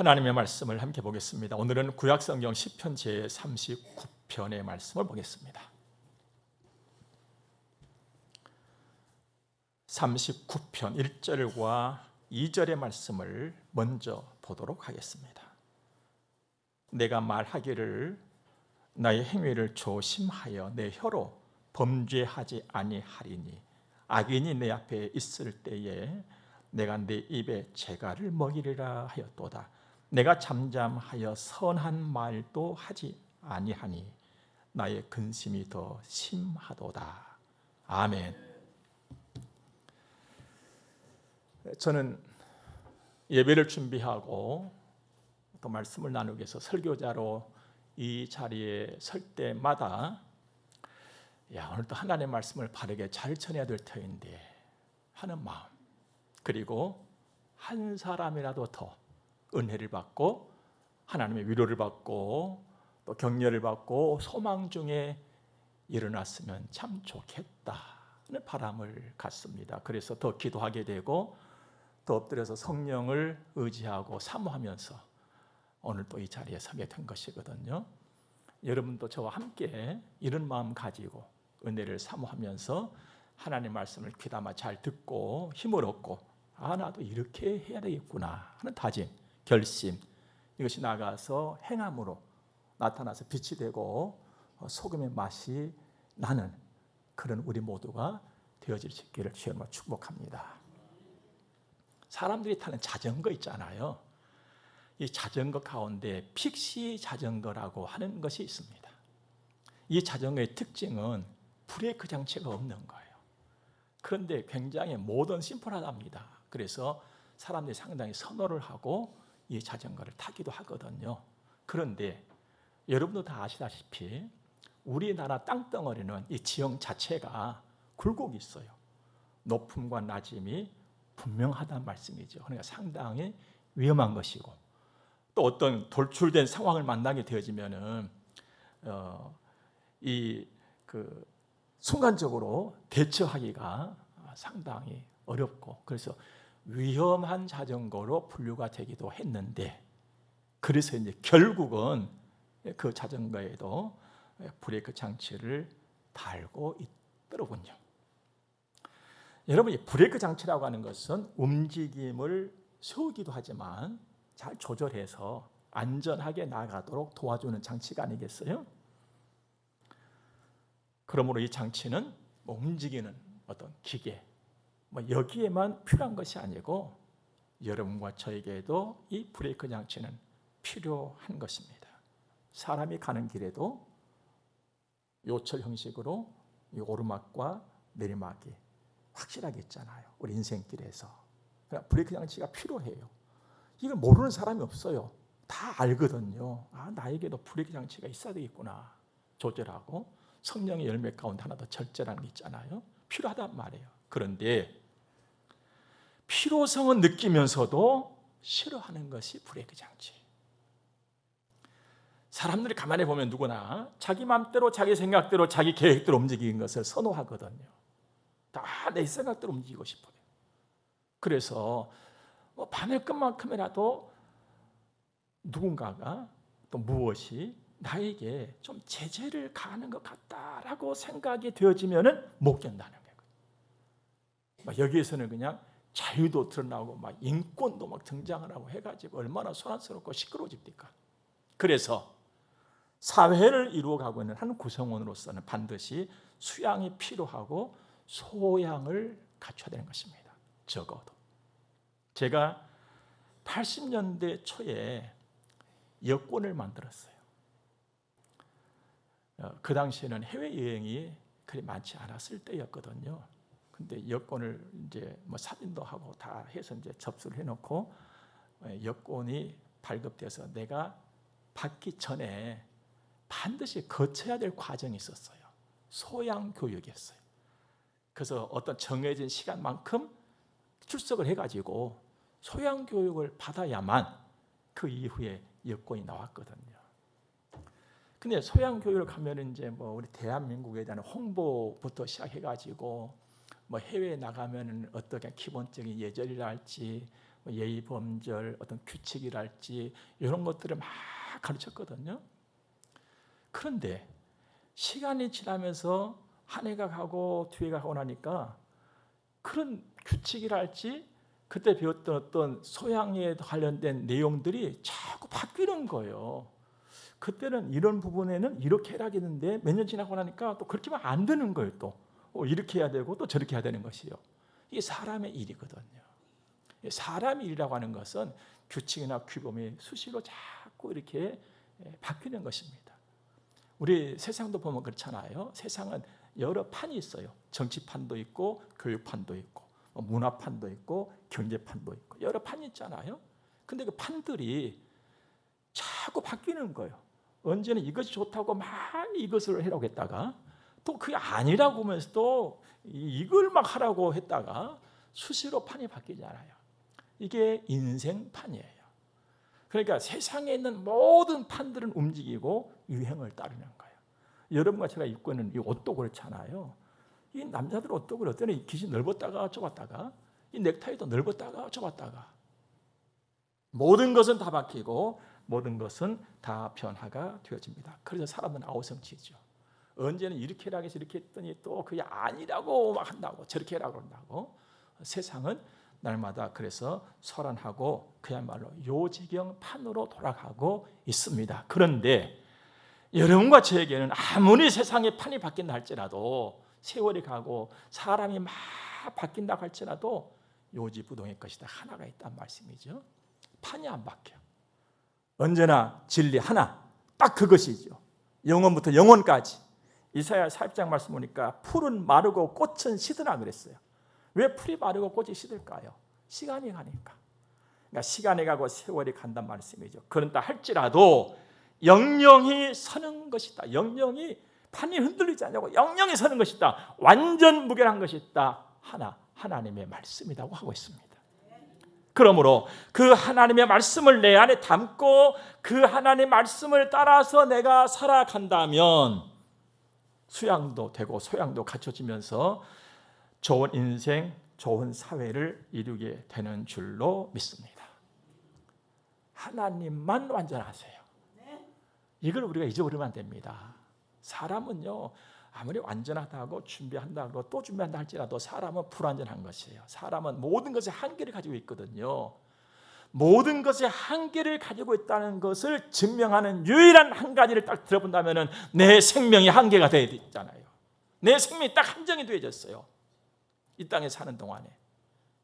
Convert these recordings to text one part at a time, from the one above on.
하나님의 말씀을 함께 보겠습니다. 오늘은 구약성경 시편 제39편의 말씀을 보겠습니다. 39편 1절과 2절의 말씀을 먼저 보도록 하겠습니다. 내가 말하기를 나의 행위를 조심하여 내 혀로 범죄하지 아니하리니 악인이 내 앞에 있을 때에 내가 내 입에 재갈을 먹이리라 하였도다. 내가 잠잠하여 선한 말도 하지 아니하니 나의 근심이 더 심하도다. 아멘. 저는 예배를 준비하고 또 말씀을 나누기 위해서 설교자로 이 자리에 설 때마다 오늘 또 하나님의 말씀을 바르게 잘 전해야 될 터인데 하는 마음, 그리고 한 사람이라도 더 은혜를 받고 하나님의 위로를 받고 또 격려를 받고 소망 중에 일어났으면 참 좋겠다는 바람을 갖습니다. 그래서 더 기도하게 되고 더 엎드려서 성령을 의지하고 사모하면서 오늘 또 이 자리에 서게 된 것이거든요. 여러분도 저와 함께 이런 마음 가지고 은혜를 사모하면서 하나님의 말씀을 귀담아 잘 듣고 힘을 얻고 나도 이렇게 해야 되겠구나 하는 다짐, 결심, 이것이 나가서 행함으로 나타나서 빛이 되고 소금의 맛이 나는 그런 우리 모두가 되어질 수 있기를 주님으로 축복합니다. 사람들이 타는 자전거 있잖아요. 이 자전거 가운데 픽시 자전거라고 하는 것이 있습니다. 이 자전거의 특징은 브레이크 장치가 없는 거예요. 그런데 굉장히 모던 심플하답니다. 그래서 사람들이 상당히 선호를 하고 이 자전거를 타기도 하거든요. 그런데 여러분도 다 아시다시피 우리나라 땅덩어리는 이 지형 자체가 굴곡이 있어요. 높음과 낮음이 분명하다는 말씀이죠. 그러니까 상당히 위험한 것이고 또 어떤 돌출된 상황을 만나게 되어지면은 순간적으로 대처하기가 상당히 어렵고 그래서 위험한 자전거로 분류가 되기도 했는데 그래서 이제 결국은 그 자전거에도 브레이크 장치를 달고 있더군요. 여러분, 이 브레이크 장치라고 하는 것은 움직임을 세우기도 하지만 잘 조절해서 안전하게 나가도록 도와주는 장치가 아니겠어요? 그러므로 이 장치는 움직이는 어떤 기계, 여기에만 필요한 것이 아니고 여러분과 저에게도 이 브레이크 장치는 필요한 것입니다. 사람이 가는 길에도 요철 형식으로 이 오르막과 내리막이 확실하게 있잖아요. 우리 인생길에서. 그러니까 브레이크 장치가 필요해요. 이걸 모르는 사람이 없어요. 다 알거든요. 나에게도 브레이크 장치가 있어야 되겠구나. 조절하고 성령의 열매 가운데 하나 더 절제라는 게 있잖아요. 필요하단 말이에요. 그런데 필요성은 느끼면서도 싫어하는 것이 브레이크 장치. 사람들이 가만히 보면 누구나 자기 마음대로 자기 생각대로 자기 계획대로 움직이는 것을 선호하거든요. 다 내 생각대로 움직이고 싶어요. 그래서 바늘 끝만큼이라도 누군가가 또 무엇이 나에게 좀 제재를 가하는 것 같다라고 생각이 되어지면은 못 견다는 거예요. 여기에서는 그냥 자유도 드러나고 막 인권도 막 등장을 하고 해가지고 얼마나 소란스럽고 시끄러워집니까? 그래서 사회를 이루어가고 있는 한 구성원으로서는 반드시 수양이 필요하고 소양을 갖춰야 되는 것입니다. 적어도 제가 80년대 초에 여권을 만들었어요. 그 당시에는 해외여행이 그리 많지 않았을 때였거든요. 근데 여권을 이제 사진도 하고 다 해서 이제 접수를 해놓고 여권이 발급돼서 내가 받기 전에 반드시 거쳐야 될 과정이 있었어요. 소양 교육이었어요. 그래서 어떤 정해진 시간만큼 출석을 해가지고 소양 교육을 받아야만 그 이후에 여권이 나왔거든요. 근데 소양 교육을 가면 이제 우리 대한민국에 대한 홍보부터 시작해가지고 해외에 나가면 어떻게 기본적인 예절이라 할지 예의 범절, 어떤 규칙이랄지 이런 것들을 막 가르쳤거든요. 그런데 시간이 지나면서 한 해가 가고 뒤에가 가고 나니까 그런 규칙이랄지 그때 배웠던 어떤 소양에 관련된 내용들이 자꾸 바뀌는 거예요. 그때는 이런 부분에는 이렇게 해야겠는데 몇 년 지나고 나니까 또 그렇게 하면 안 되는 거예요. 또 이렇게 해야 되고 또 저렇게 해야 되는 것이요. 이게 사람의 일이거든요. 사람의 일이라고 하는 것은 규칙이나 규범이 수시로 자꾸 이렇게 바뀌는 것입니다. 우리 세상도 보면 그렇잖아요. 세상은 여러 판이 있어요. 정치판도 있고 교육판도 있고 문화판도 있고 경제판도 있고 여러 판이 있잖아요. 근데 그 판들이 자꾸 바뀌는 거예요. 언제는 이것이 좋다고 막 이것을 하라고 했다가 또 그게 아니라고 하면서 또 이걸 막 하라고 했다가 수시로 판이 바뀌잖아요. 이게 인생판이에요. 그러니까 세상에 있는 모든 판들은 움직이고 유행을 따르는 거예요. 여러분과 제가 입고 있는 이 옷도 그렇잖아요. 이 남자들 옷도 그래. 어떤 이 깃이 넓었다가 좁았다가 이 넥타이도 넓었다가 좁았다가 모든 것은 다 바뀌고 모든 것은 다 변화가 되어집니다. 그래서 사람은 아우성치죠. 언제는 이렇게 하라고 해서 이렇게 했더니 또 그게 아니라고 막 한다고 저렇게 하라고 한다고. 세상은 날마다 그래서 소란하고 그야말로 요지경 판으로 돌아가고 있습니다. 그런데 여러분과 저에게는 아무리 세상의 판이 바뀐다 할지라도 세월이 가고 사람이 막 바뀐다 할지라도 요지부동의 것이다 하나가 있단 말씀이죠. 판이 안 바뀌어. 언제나 진리 하나 딱 그것이죠. 영원부터 영원까지. 이사야 40장 말씀 보니까 풀은 마르고 꽃은 시드나 그랬어요. 왜 풀이 마르고 꽃이 시들까요? 시간이 가니까. 그러니까 시간이 가고 세월이 간단 말씀이죠. 그런다 할지라도 영영이 서는 것이다. 영영이 판이 흔들리지 않냐고 영영이 서는 것이다. 완전 무결한 것이다. 하나님의 말씀이라고 하고 있습니다. 그러므로 그 하나님의 말씀을 내 안에 담고 그 하나님의 말씀을 따라서 내가 살아간다면 수양도 되고 소양도 갖춰지면서 좋은 인생, 좋은 사회를 이루게 되는 줄로 믿습니다. 하나님만 완전하세요. 이걸 우리가 잊어버리면 안 됩니다. 사람은요 아무리 완전하다고 준비한다고 또 준비한다 할지라도 사람은 불완전한 것이에요. 사람은 모든 것에 한계를 가지고 있거든요. 모든 것에 한계를 가지고 있다는 것을 증명하는 유일한 한 가지를 딱 들어본다면 내 생명이 한계가 되어 있잖아요. 내 생명이 딱 한정이 되어졌어요. 이 땅에 사는 동안에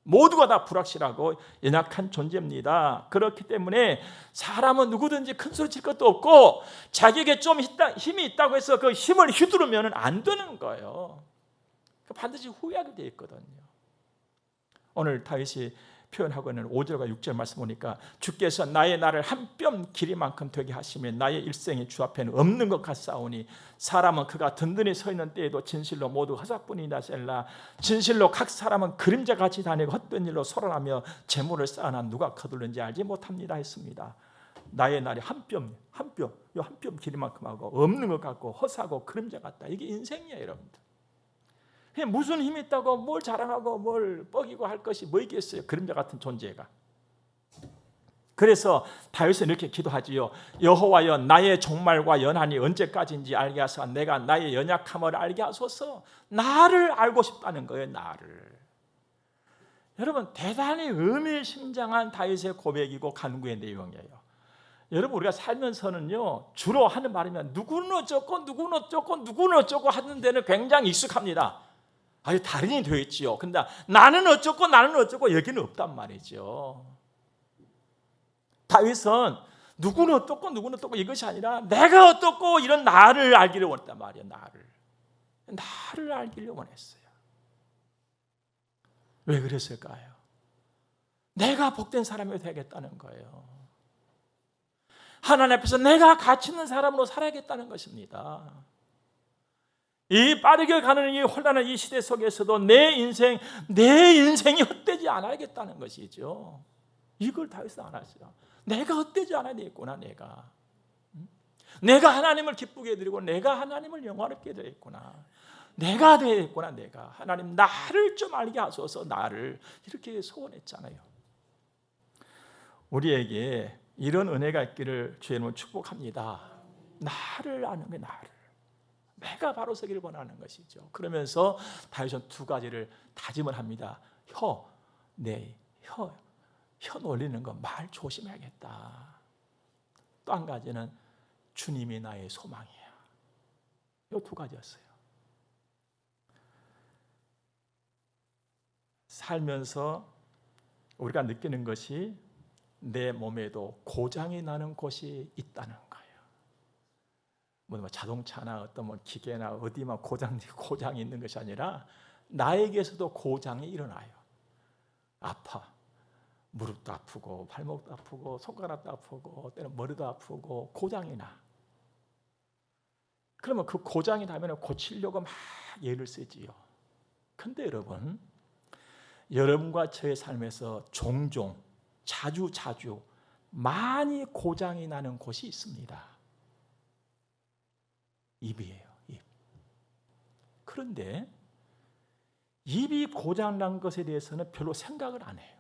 모두가 다 불확실하고 연약한 존재입니다. 그렇기 때문에 사람은 누구든지 큰 소리 칠 것도 없고 자기에게 좀 힘이 있다고 해서 그 힘을 휘두르면 안 되는 거예요. 반드시 후회하게 되어 있거든요. 오늘 다윗이 표현하고 있는 5절과 6절 말씀 보니까 주께서 나의 날을 한 뼘 길이만큼 되게 하시면 나의 일생이 주 앞에는 없는 것 같사오니 사람은 그가 든든히 서 있는 때에도 진실로 모두 허사뿐이다 셀라. 진실로 각 사람은 그림자같이 다니고 헛된 일로 소란하며 재물을 쌓아나 누가 거둘는지 알지 못합니다 했습니다. 나의 날이 한 뼘 길이만큼 하고 없는 것 같고 허사고 그림자 같다. 이게 인생이에요, 여러분들. 무슨 힘이 있다고 뭘 자랑하고 뭘 뻐기고 할 것이 뭐 있겠어요. 그림자 같은 존재가. 그래서 다윗은 이렇게 기도하지요. 여호와여 나의 종말과 연한이 언제까지인지 알게 하소서. 내가 나의 연약함을 알게 하소서. 나를 알고 싶다는 거예요. 나를. 여러분 대단히 의미심장한 다윗의 고백이고 간구의 내용이에요. 여러분 우리가 살면서는요 주로 하는 말이면 누구는 어쩌고 누구는 어쩌고 누구는 어쩌고 하는 데는 굉장히 익숙합니다. 아주 달인이 되어 있지요. 근데 나는 어쩌고 여기는 없단 말이죠. 다윗은 누구는 어떻고 이것이 아니라 내가 어떻고 이런 나를 알기를 원했단 말이에요. 나를 알기를 원했어요. 왜 그랬을까요? 내가 복된 사람이 되겠다는 거예요. 하나님 앞에서 내가 가치 있는 사람으로 살아야겠다는 것입니다. 이 빠르게 가는 이 혼란한 이 시대 속에서도 내 인생이 헛되지 않아야겠다는 것이죠. 이걸 다윗은 알았어요. 내가 헛되지 않아야 되겠구나. 내가 하나님을 기쁘게 해드리고 내가 하나님을 영화롭게 해드리겠구나. 내가 되겠구나. 내가 하나님 나를 좀 알게 하소서. 나를 이렇게 소원했잖아요. 우리에게 이런 은혜가 있기를 주의 이름으로 축복합니다. 나를 아는 게 나를. 내가 바로 서기를 원하는 것이죠. 그러면서 다윗은 두 가지를 다짐을 합니다. 혀 놀리는 거 말 조심해야겠다. 또 한 가지는 주님이 나의 소망이야. 이 두 가지였어요. 살면서 우리가 느끼는 것이 내 몸에도 고장이 나는 곳이 있다는 거예요. 뭐 자동차나 어떤 기계나 어디만 고장이 있는 것이 아니라 나에게서도 고장이 일어나요. 아파. 무릎도 아프고 발목도 아프고 손가락도 아프고 때는 머리도 아프고 고장이 나. 그러면 그 고장이 나면 고치려고 막 애를 쓰지요. 근데 여러분, 여러분과 저의 삶에서 종종 자주 많이 고장이 나는 곳이 있습니다. 입이에요. 입. 그런데 입이 고장난 것에 대해서는 별로 생각을 안 해요.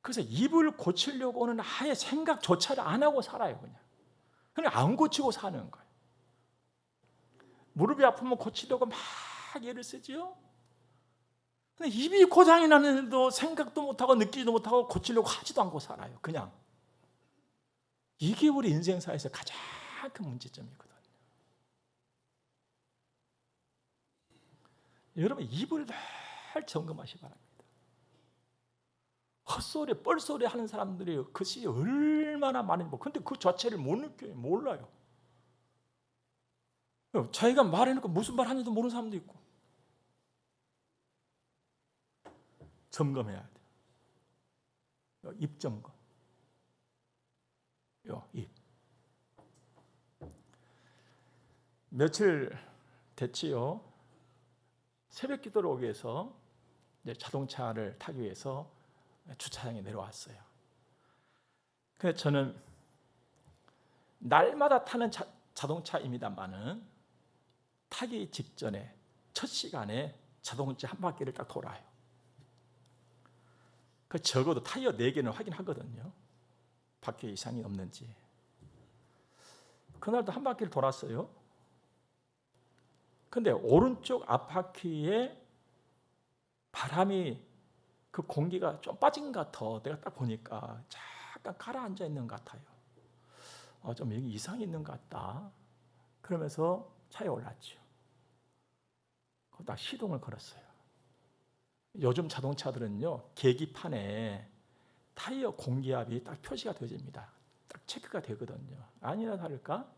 그래서 입을 고치려고는 아예 생각조차를 안 하고 살아요. 그냥 안 고치고 사는 거예요. 무릎이 아프면 고치려고 막 애를 쓰지요. 근데 입이 고장이 나는데도 생각도 못하고 느끼지도 못하고 고치려고 하지도 않고 살아요. 그냥. 이게 우리 인생사에서 가장 큰 문제점이거든요. 여러분, 입을 늘 점검하시기 바랍니다. 헛소리, 뻘소리 하는 사람들이 그것이 얼마나 많은지, 근데 그 자체를 못 느껴요. 몰라요. 자기가 말해놓고 무슨 말 하는지도 모르는 사람도 있고. 점검해야 돼요. 입 점검. 입. 며칠 됐지요. 새벽 기도를 오기 위해서 자동차를 타기 위해서 주차장에 내려왔어요. 그래서 저는 날마다 타는 자동차입니다만은 타기 직전에 첫 시간에 자동차 한 바퀴를 딱 돌아요. 그 적어도 타이어 4개는 확인하거든요. 바퀴 이상이 없는지. 그날도 한 바퀴를 돌았어요. 근데 오른쪽 앞바퀴에 바람이 그 공기가 좀 빠진 것 같아. 내가 딱 보니까 잠깐 가라앉아 있는 것 같아요. 좀 여기 이상이 있는 것 같다. 그러면서 차에 올랐죠. 딱 시동을 걸었어요. 요즘 자동차들은요, 계기판에 타이어 공기압이 딱 표시가 되어집니다. 딱 체크가 되거든요. 아니나 다를까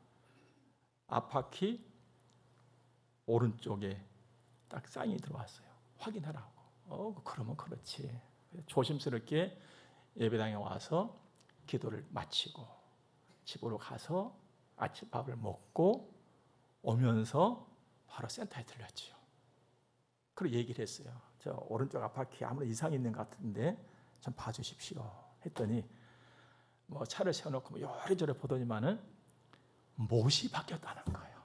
앞바퀴 오른쪽에 딱 사인이 들어왔어요. 확인하라고. 그러면 그렇지. 조심스럽게 예배당에 와서 기도를 마치고 집으로 가서 아침밥을 먹고 오면서 바로 센터에 들렸지요. 그리고 얘기를 했어요. 저 오른쪽 앞바퀴 아무런 이상이 있는 것 같은데 좀 봐주십시오. 했더니 뭐 차를 세워놓고 요리조리 보더니만은 못이 바뀌었다는 거예요.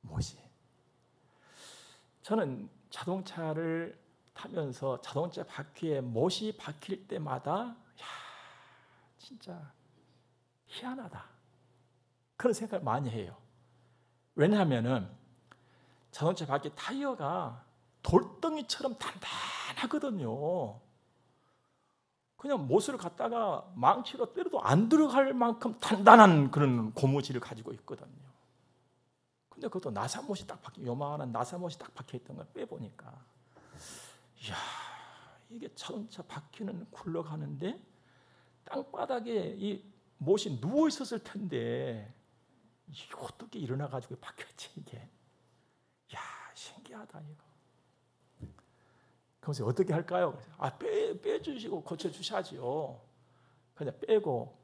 못이. 저는 자동차를 타면서 자동차 바퀴에 못이 박힐 때마다 진짜 희한하다. 그런 생각을 많이 해요. 왜냐하면은 자동차 바퀴 타이어가 돌덩이처럼 단단하거든요. 그냥 못을 갖다가 망치로 때려도 안 들어갈 만큼 단단한 그런 고무줄을 가지고 있거든요. 근데 그것도 나사못이 딱 박혀, 요만한 나사못이 딱 박혀 있던 걸 빼보니까, 이야, 이게 자동차 바퀴는 굴러가는데 땅바닥에 이 못이 누워 있었을 텐데 이게 어떻게 일어나 가지고 박혔지 이게? 야, 신기하다 이거. 그래서 어떻게 할까요? 빼주시고 고쳐주셔야지요. 그냥 빼고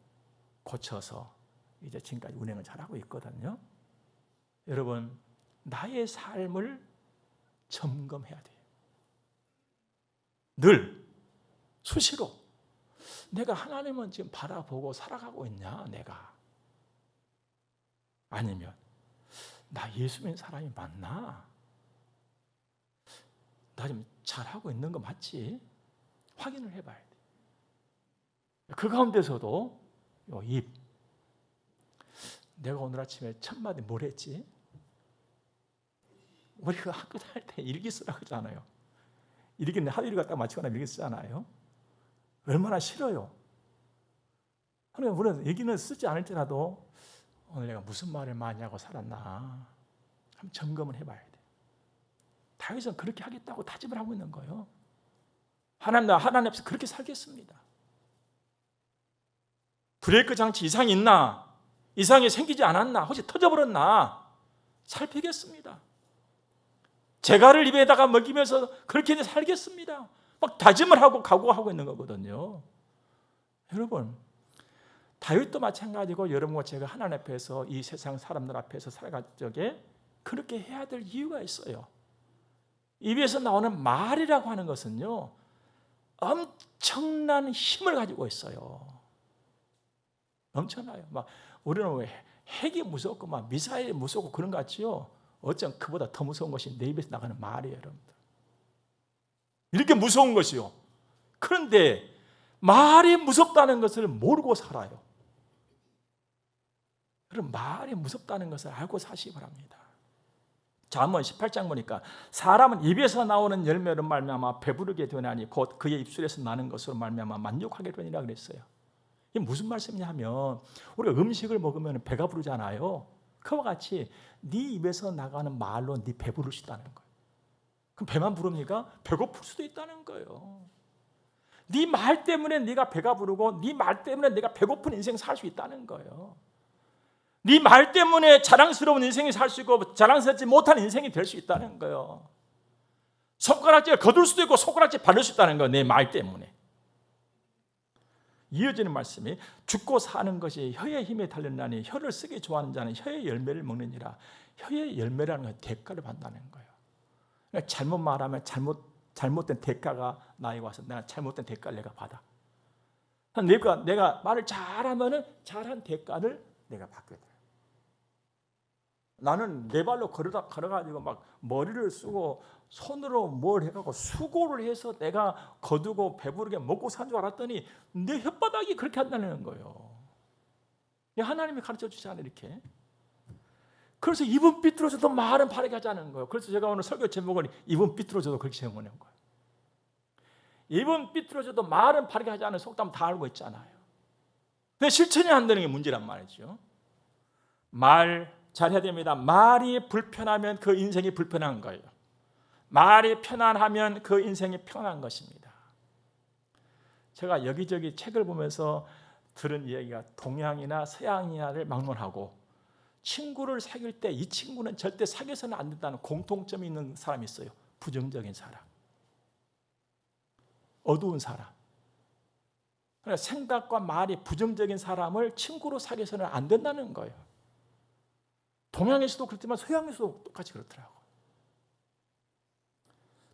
고쳐서 이제 지금까지 운행을 잘하고 있거든요. 여러분, 나의 삶을 점검해야 돼요. 늘 수시로 내가 하나님은 지금 바라보고 살아가고 있냐? 내가 아니면 나 예수 믿는 사람이 맞나? 나 지금 잘하고 있는 거 맞지? 확인을 해봐야 돼. 그 가운데서도 입, 내가 오늘 아침에 첫 마디 뭘 했지? 우리가 학교 다닐 때 일기 쓰라고 하잖아요. 일기는 하루를 갖다 마치거나 일기 쓰잖아요. 얼마나 싫어요. 그러니까 우리는 일기는 쓰지 않을 때라도 오늘 내가 무슨 말을 많이 하고 살았나 한번 점검을 해봐야 돼. 다윗은 그렇게 하겠다고 다짐을 하고 있는 거예요. 하나님 앞에서 그렇게 살겠습니다. 브레이크 장치 이상이 있나? 이상이 생기지 않았나? 혹시 터져버렸나? 살피겠습니다. 재갈을 입에다가 먹이면서 그렇게 살겠습니다. 막 다짐을 하고 각오하고 있는 거거든요. 여러분, 다윗도 마찬가지고 여러분과 제가 하나님 앞에서 이 세상 사람들 앞에서 살아갈 적에 그렇게 해야 될 이유가 있어요. 입에서 나오는 말이라고 하는 것은요, 엄청난 힘을 가지고 있어요. 엄청나요. 막 우리는 왜 핵이 무섭고 막 미사일이 무섭고 그런 것 같지요? 어쩜 그보다 더 무서운 것이 내 입에서 나가는 말이에요, 여러분들. 이렇게 무서운 것이요. 그런데 말이 무섭다는 것을 모르고 살아요. 그럼 말이 무섭다는 것을 알고 사시기 바랍니다. 잠언 18장 보니까 사람은 입에서 나오는 열매로 말미암아 배부르게 되나니 곧 그의 입술에서 나는 것으로 말미암아 만족하게 되니라 그랬어요. 이게 무슨 말씀이냐 하면 우리가 음식을 먹으면 배가 부르잖아요. 그와 같이 네 입에서 나가는 말로 네 배부를 수 있다는 거예요. 그럼 배만 부릅니까? 배고플 수도 있다는 거예요. 네 말 때문에 네가 배가 부르고 네 말 때문에 내가 배고픈 인생 살 수 있다는 거예요. 네 말 때문에 자랑스러운 인생이 살 수 있고 자랑스럽지 못한 인생이 될 수 있다는 거예요. 손가락질 거둘 수도 있고 손가락질 바를 수 있다는 거예요. 내 말 때문에. 이어지는 말씀이 죽고 사는 것이 혀의 힘에 달렸나니 혀를 쓰기 좋아하는 자는 혀의 열매를 먹느니라. 혀의 열매라는 건 대가를 받는다는 거예요. 그러니까 잘못 말하면 잘못된 대가가 나에게 와서 내가 잘못된 대가를 내가 받아. 내가 말을 잘하면 잘한 대가를 내가 받게 돼. 나는 내 발로 걸어가지고 막 머리를 쓰고 손으로 뭘 해가고 수고를 해서 내가 거두고 배부르게 먹고 산 줄 알았더니 내 혓바닥이 그렇게 한다는 거예요. 하나님이 가르쳐 주잖아요, 이렇게. 그래서 입은 삐뚤어져도 말은 바르게 하자는 거예요. 그래서 제가 오늘 설교 제목은 입은 삐뚤어져도 그렇게 제목을 낸 거예요. 입은 삐뚤어져도 말은 바르게 하자는 속담 다 알고 있잖아요. 근데 실천이 안 되는 게 문제란 말이죠. 말 잘해야 됩니다. 말이 불편하면 그 인생이 불편한 거예요. 말이 편안하면 그 인생이 편한 것입니다. 제가 여기저기 책을 보면서 들은 이야기가 동양이나 서양이나를 막론하고 친구를 사귈 때 이 친구는 절대 사귀어서는 안 된다는 공통점이 있는 사람이 있어요. 부정적인 사람, 어두운 사람. 그러니까 생각과 말이 부정적인 사람을 친구로 사귀어서는 안 된다는 거예요. 동양에서도 그렇지만 서양에서도 똑같이 그렇더라고요.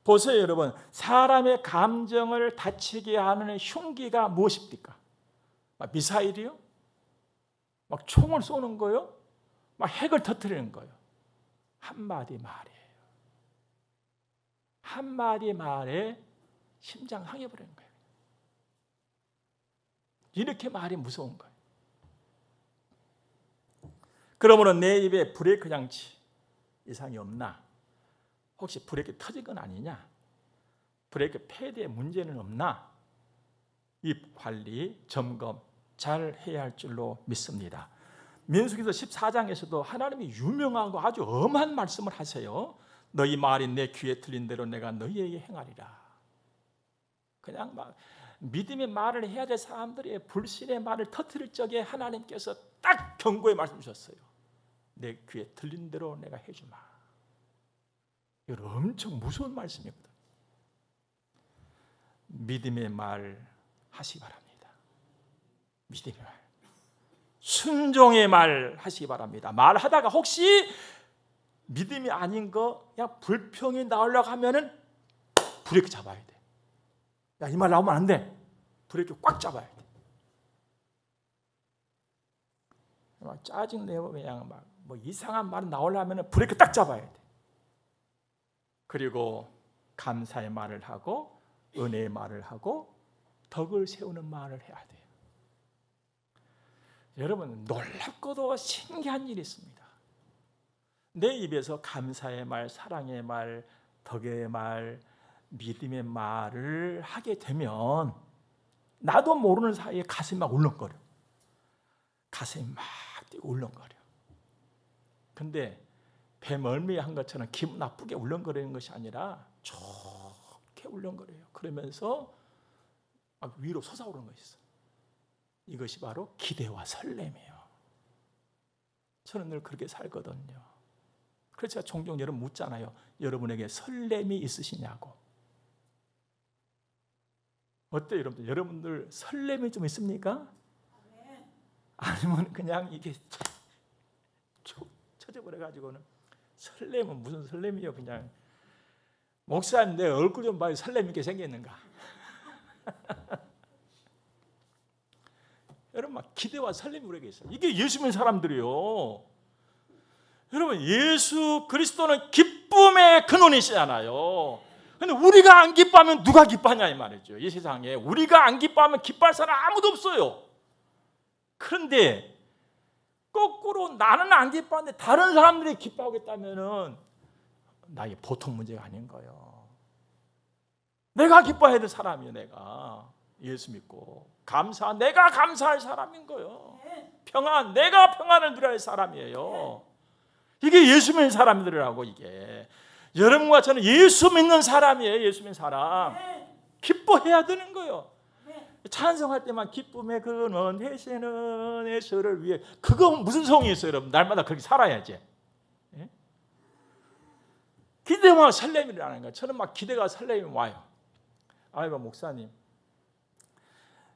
보세요, 여러분. 사람의 감정을 다치게 하는 흉기가 무엇입니까? 막 미사일이요? 막 총을 쏘는 거요? 막 핵을 터뜨리는 거예요. 한마디 말이에요. 한마디 말에 심장 상해버리는 거예요. 이렇게 말이 무서운 거예요. 그러므로 내 입에 브레이크 장치 이상이 없나? 혹시 브레이크 터진 건 아니냐? 브레이크 패드에 문제는 없나? 입 관리, 점검 잘 해야 할 줄로 믿습니다. 민수기서 14장에서도 하나님이 유명하고 아주 엄한 말씀을 하세요. 너희 말이 내 귀에 들린 대로 내가 너희에게 행하리라. 그냥 막 믿음의 말을 해야 될 사람들이 불신의 말을 터뜨릴 적에 하나님께서 딱 경고의 말씀 주셨어요. 내 귀에 들린 대로 내가 해주마. 이건 엄청 무서운 말씀이거든. 믿음의 말 하시기 바랍니다. 믿음의 말, 순종의 말 하시기 바랍니다. 말하다가 혹시 믿음이 아닌 거 그냥 불평이 나오려고 하면은 브레이크 잡아야 돼. 야, 이 말 나오면 안 돼. 브레이크 꽉 잡아야 돼. 막 짜증 내고 그냥 막 뭐 이상한 말 나오려면 브레이크 딱 잡아야 돼. 그리고 감사의 말을 하고 은혜의 말을 하고 덕을 세우는 말을 해야 돼요. 여러분, 놀랍고도 신기한 일이 있습니다. 내 입에서 감사의 말, 사랑의 말, 덕의 말, 믿음의 말을 하게 되면 나도 모르는 사이에 가슴이 막 울렁거려. 가슴이 막 뛰고 울렁거려. 근데 배멀미한 것처럼 기분 나쁘게 울렁거리는 것이 아니라 좋게 울렁거려요. 그러면서 막 위로 솟아오르는 것이 있어요. 이것이 바로 기대와 설렘이에요. 저는 늘 그렇게 살거든요. 그래서 제가 종종 여러분 묻잖아요. 여러분에게 설렘이 있으시냐고. 어때요, 여러분들? 여러분들 설렘이 좀 있습니까? 아니면 그냥 이게 쳐져버려가지고는 설렘은 무슨 설렘이요? 그냥 목사님 내 얼굴 좀 봐요. 설렘 있게 생겼는가? 여러분 막 기대와 설렘이 우리에게 있어요. 이게 예수 믿는 사람들이요. 여러분 예수 그리스도는 기쁨의 근원이시잖아요. 근데 우리가 안 기뻐하면 누가 기뻐하냐 이 말이죠. 이 세상에 우리가 안 기뻐하면 기뻐할 사람 아무도 없어요. 그런데 거꾸로 나는 안 기뻐하는데 다른 사람들이 기뻐하겠다면은 나의 보통 문제가 아닌 거예요. 내가 기뻐해야 될 사람이에요. 내가 예수 믿고 내가 감사할 사람인 거예요. 평안, 내가 평안을 누려야 할 사람이에요. 이게 예수 믿는 사람들이라고. 이게 여러분과 저는 예수 믿는 사람이에요. 예수 믿는 사람 기뻐해야 되는 거예요. 찬송할 때만 기쁨의 근원 되시는 예수를 위해, 그거 무슨 성이 있어요 여러분? 날마다 그렇게 살아야지. 예? 기대와 설렘이라는 거예요. 저는 막 기대가 설렘이 와요. 아이고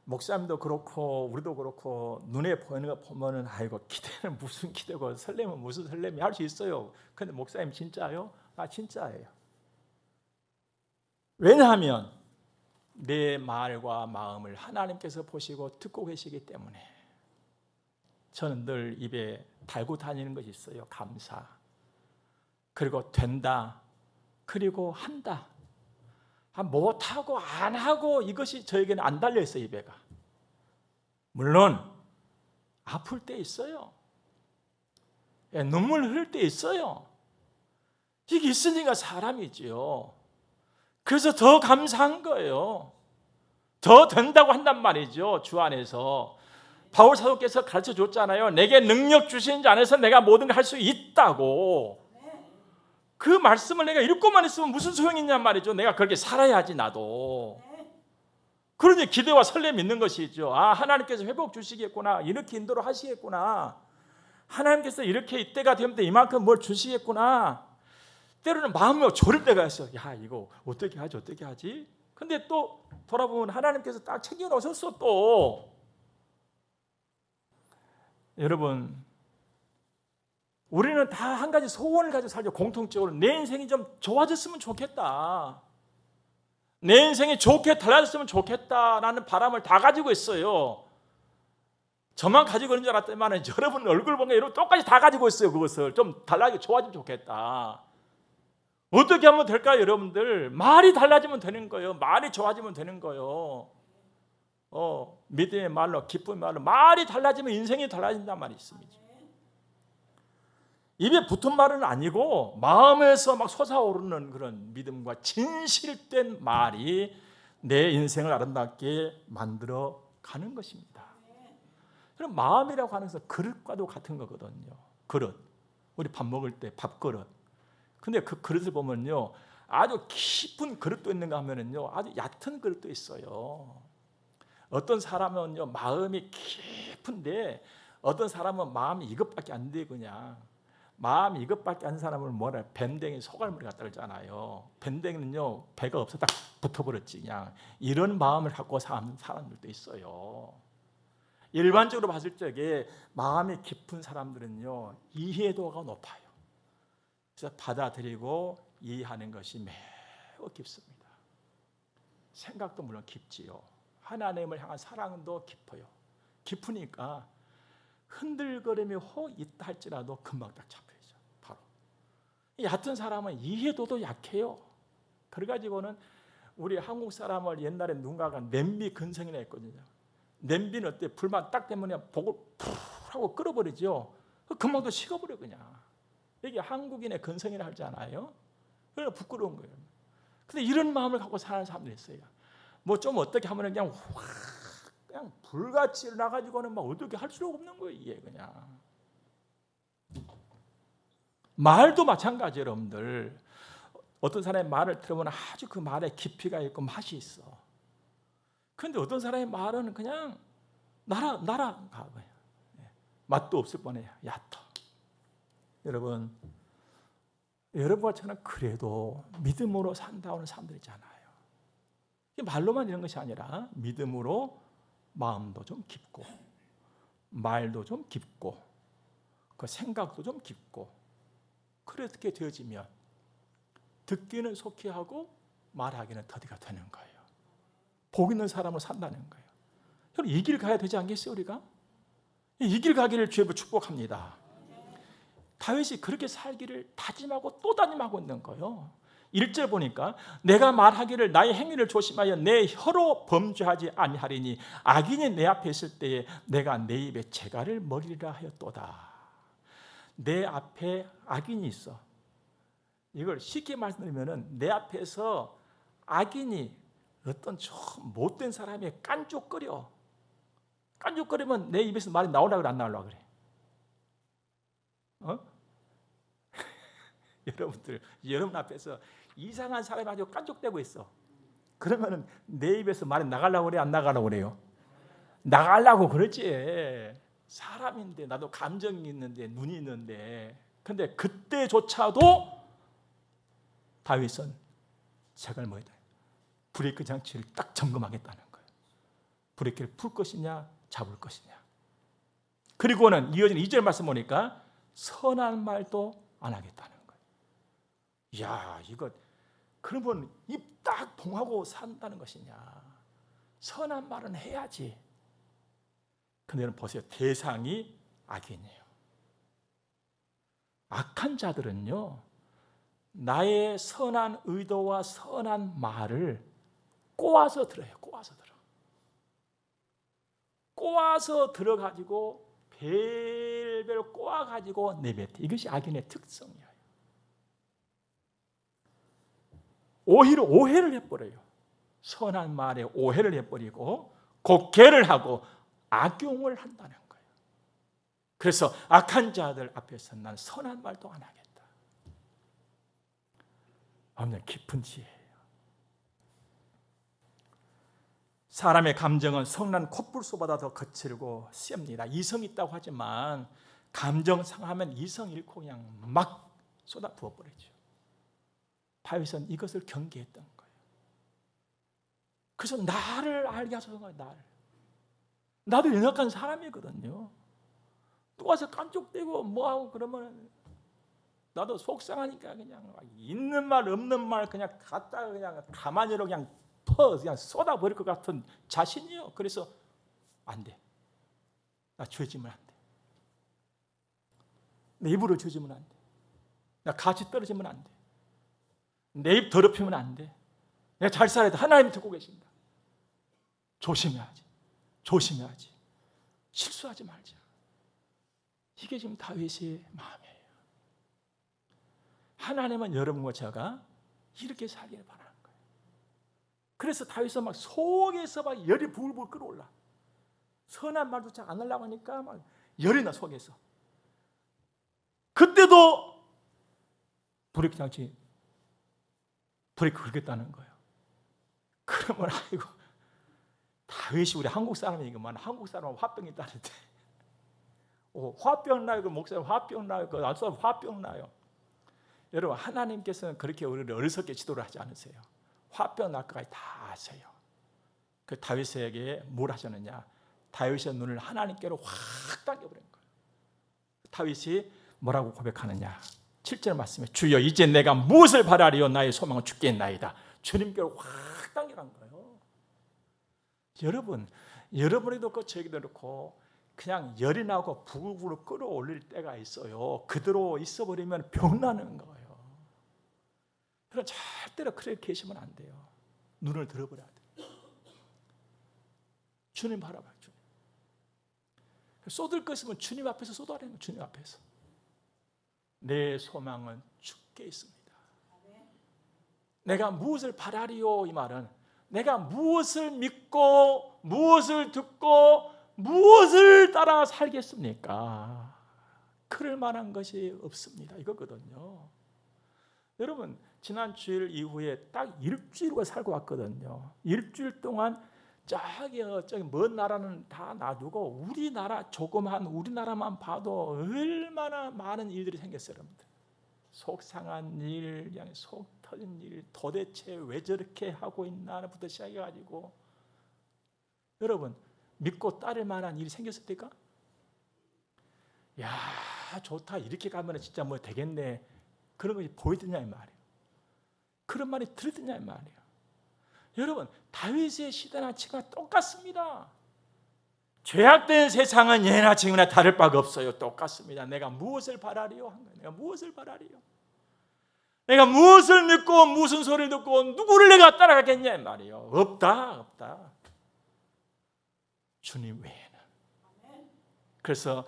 목사님도 그렇고 우리도 그렇고 눈에 보이는 거 보면은 아이고 기대는 무슨 기대고 설렘은 무슨 설렘이 할 수 있어요. 근데 목사님 진짜요? 아 진짜예요. 왜냐하면 내 말과 마음을 하나님께서 보시고 듣고 계시기 때문에. 저는 늘 입에 달고 다니는 것이 있어요. 감사, 그리고 된다, 그리고 한다. 못하고 안 하고 이것이 저에게는 안 달려있어요. 입에가. 물론 아플 때 있어요. 눈물 흘릴 때 있어요. 이게 있으니까 사람이지요. 그래서 더 감사한 거예요. 더 된다고 한단 말이죠. 주 안에서 바울 사도께서 가르쳐 줬잖아요. 내게 능력 주신 자 안에서 내가 모든 걸 할 수 있다고. 그 말씀을 내가 읽고만 있으면 무슨 소용이 있냔 말이죠. 내가 그렇게 살아야지 나도. 그러니 기대와 설렘이 있는 것이죠. 아, 하나님께서 회복 주시겠구나, 이렇게 인도를 하시겠구나, 하나님께서 이렇게 이때가 되면 이만큼 뭘 주시겠구나. 때로는 마음이 졸을 때가 있어. 야, 이거 어떻게 하지? 근데 또 돌아보면 하나님께서 딱 챙겨 놓으셨어. 또 여러분, 우리는 다 한 가지 소원을 가지고 살죠. 공통적으로 내 인생이 좀 좋아졌으면 좋겠다, 내 인생이 좋게 달라졌으면 좋겠다라는 바람을 다 가지고 있어요. 저만 가지고 있는 줄 알았더니만 여러분 얼굴 보면 여러분 똑같이 다 가지고 있어요. 그것을 좀 달라지게 좋아지면 좋겠다. 어떻게 하면 될까요, 여러분들? 말이 달라지면 되는 거예요. 말이 좋아지면 되는 거예요. 믿음의 말로, 기쁨의 말로 말이 달라지면 인생이 달라진단 말이 있습니다. 입에 붙은 말은 아니고 마음에서 막 솟아오르는 그런 믿음과 진실된 말이 내 인생을 아름답게 만들어 가는 것입니다. 그럼 마음이라고 하는 것은 그릇과도 같은 거거든요. 그릇, 우리 밥 먹을 때 밥그릇. 근데 그 그릇을 보면요, 아주 깊은 그릇도 있는가 하면은요, 아주 얕은 그릇도 있어요. 어떤 사람은요 마음이 깊은데 어떤 사람은 마음이 이것밖에 안 돼. 그냥 마음이 이것밖에 안 사람을 뭐라, 뱀댕이 소갈머리 갖다 그러잖아요. 뱀댕이는요 배가 없어 딱 붙어버렸지. 그냥 이런 마음을 갖고 사는 사람들도 있어요. 일반적으로 봤을 적에 마음이 깊은 사람들은요 이해도가 높아요. 그래서 받아들이고 이해하는 것이 매우 깊습니다. 생각도 물론 깊지요. 하나님을 향한 사랑도 깊어요. 깊으니까 흔들거림이 혹 있다 할지라도 금방 딱 잡혀있죠. 바로. 얕은 사람은 이해도도 약해요. 그래가지고는 우리 한국 사람을 옛날에 누군가가 냄비 근성이라 했거든요. 냄비는 어때? 불만 딱 되면 복을 푹 하고 끓어버리죠. 금방 또 식어버려 그냥. 이게 한국인의 근성이라 하지 않아요? 그래서 부끄러운 거예요. 근데 이런 마음을 갖고 사는 사람들이 있어요. 뭐 좀 어떻게 하면 그냥 확 그냥 불같이 일어나가지고는 막 어떻게 할 수가 없는 거예요. 이게 그냥. 말도 마찬가지예요, 여러분들. 어떤 사람의 말을 들어보면 아주 그 말에 깊이가 있고 맛이 있어. 그런데 어떤 사람의 말은 그냥 날아가고요. 맛도 없을 뻔해요. 얕아. 여러분과 저는 그래도 믿음으로 산다는 사람들 있잖아요. 말로만 이런 것이 아니라 믿음으로 마음도 좀 깊고 말도 좀 깊고 그 생각도 좀 깊고 그렇게 되어지면 듣기는 속히 하고 말하기는 더디가 되는 거예요. 복 있는 사람으로 산다는 거예요. 여러분 이 길 가야 되지 않겠어요 우리가? 이 길 가기를 주여 축복합니다. 다윗이 그렇게 살기를 다짐하고 또 다짐하고 있는 거예요. 1절 보니까 내가 말하기를 나의 행위를 조심하여 내 혀로 범죄하지 아니하리니 악인이 내 앞에 있을 때에 내가 내 입에 재갈을 먹이리라 하였도다. 내 앞에 악인이 있어. 이걸 쉽게 말씀드리면 내 앞에서 악인이 어떤 좀 못된 사람이 깐족거리면 내 입에서 말이 나오려고 그래 안 나오려고 그래? 여러분 앞에서 이상한 사람이 아주 깐족대고 있어. 그러면 내 입에서 말이 나가려고 그래 안 나가려고 그래요? 나가려고 그러지. 사람인데 나도 감정이 있는데 눈이 있는데 근데 그때조차도 다윗은 책을 뭐야? 브레이크 장치를 딱 점검하겠다는 거예요. 브레이크를 풀 것이냐 잡을 것이냐. 그리고는 이어지는 2절 말씀 보니까 선한 말도 안 하겠다는 거예요. 이야 이거 그러면 입 딱 봉하고 산다는 것이냐. 선한 말은 해야지. 근데 여러분 보세요. 대상이 악인이에요. 악한 자들은요 나의 선한 의도와 선한 말을 꼬아서 들어요. 꼬아서 들어가지고 벨벨 꼬아가지고 내뱉어. 이것이 악인의 특성이에요. 오해를 해버려요. 선한 말에 오해를 해버리고 곡해를 하고 악용을 한다는 거예요. 그래서 악한 자들 앞에서 난 선한 말도 안 하겠다. 오늘 깊은 지혜예요. 사람의 감정은 성난 콧불소보다 더 거칠고 셉니다. 이성 있다고 하지만 감정 상하면 이성 잃고 그냥 막 쏟아 부어버리죠. 다윗은 이것을 경계했던 거예요. 그래서 나를 알게 하소서. 나도 연약한 사람이거든요. 또 와서 깐족대고 뭐하고 그러면 나도 속상하니까 그냥 있는 말 없는 말 그냥 갖다가 그냥 가만히로 그냥 쏟아버릴 것 같은 자신이요. 그래서 안 돼. 나 죄지면 안 돼. 내 입으로 죄지면 안 돼. 나 같이 떨어지면 안 돼. 내 입 더럽히면 안 돼. 내가 잘 살아야 돼. 하나님이 듣고 계신다. 조심해야지. 실수하지 말자. 이게 지금 다윗의 마음이에요. 하나님은 여러분과 제가 이렇게 살기를 바라는 거예요. 그래서 다윗은 막 속에서 막 열이 불불 끓어올라. 선한 말도 잘 안 하려고 하니까 막 열이 나 속에서. 그때도 브레이크 장치 브레이크 걸겠다는 거예요. 그러면 아이고 다윗이 우리 한국 사람이니까 한국 사람은 화병이 있다는데 화병 나요. 그 목사님 화병 나요. 그 남사람 화병 나요. 여러분 하나님께서는 그렇게 우리를 어리석게 지도를 하지 않으세요. 화병 날 것까지 다 아세요. 그 다윗에게 뭘 하셨느냐. 다윗의 눈을 하나님께로 확 당겨버린 거예요. 다윗이 뭐라고 고백하느냐. 7절 말씀에 주여 이제 내가 무엇을 바라리요 나의 소망은 주께 있나이다. 주님께로 확 당겨간 거예요. 여러분에도 저에게도 그렇고 그냥 열이 나고 부글부글 끌어올릴 때가 있어요. 그대로 있어버리면 병나는 거예요. 그럼 절대로 그렇게 계시면 안 돼요. 눈을 들어버려야 돼요. 주님 바라봐요. 주님. 쏟을 것이면 주님 앞에서 쏟아내는 거예요. 주님 앞에서. 내 소망은 주께 있습니다. 내가 무엇을 바라리요? 이 말은 내가 무엇을 믿고 무엇을 듣고 무엇을 따라 살겠습니까? 그럴 만한 것이 없습니다. 이거거든요. 여러분, 지난 주일 이후에 딱 일주일을 살고 왔거든요. 일주일 동안 저기 먼 나라는 다 놔두고 우리나라, 조그만 우리나라만 봐도 얼마나 많은 일들이 생겼어요. 여러분들. 속 상한 일, 그냥 속 터진 일, 도대체 왜 저렇게 하고 있나부터 시작해가지고, 여러분 믿고 따를 만한 일이 생겼습니까? 야, 좋다, 이렇게 가면 진짜 뭐 되겠네, 그런 것이 보이더냐 이 말이에요. 그런 말이 들었더냐 이 말이에요. 여러분, 다윗의 시대나 지금과 똑같습니다. 죄악된 세상은 예나 지금이나 다를 바가 없어요. 똑같습니다. 내가 무엇을 바라리요? 한 거예요. 내가 무엇을 바라리요? 내가 무엇을 믿고 무슨 소리를 듣고 누구를 내가 따라가겠냐 이 말이에요. 없다. 주님 외에는. 그래서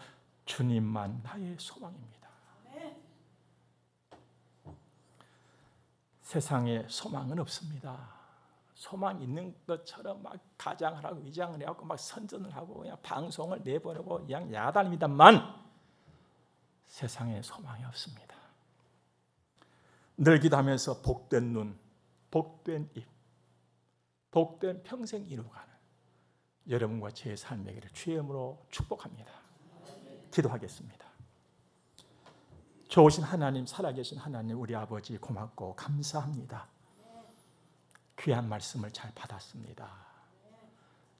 주님만 나의 소망입니다. 세상에 소망은 없습니다. 소망 있는 것처럼 막 가장을 하고 위장을 하고 막 선전을 하고 그냥 방송을 내보내고 그냥 야단입니다만 세상에 소망이 없습니다. 늘 기도하면서 복된 눈, 복된 입, 복된 평생 이루가는 여러분과 제 삶의 길을 주의 이름으로 축복합니다. 기도하겠습니다. 좋으신 하나님, 살아계신 하나님, 우리 아버지 고맙고 감사합니다. 귀한 말씀을 잘 받았습니다.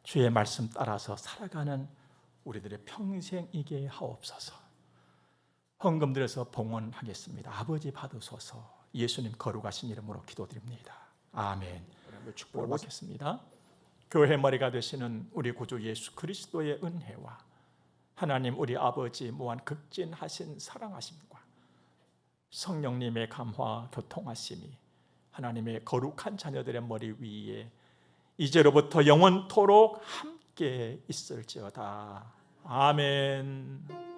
주의 말씀 따라서 살아가는 우리들의 평생이게 하옵소서. 헌금 드려서 봉헌하겠습니다. 아버지 받으소서. 예수님 거룩하신 이름으로 기도드립니다. 아멘. 축복을 받겠습니다. 교회 머리가 되시는 우리 구주 예수 그리스도의 은혜와 하나님 우리 아버지 무한 극진하신 사랑하심과 성령님의 감화 교통하심이 하나님의 거룩한 자녀들의 머리 위에 이제로부터 영원토록 함께 있을지어다. 아멘.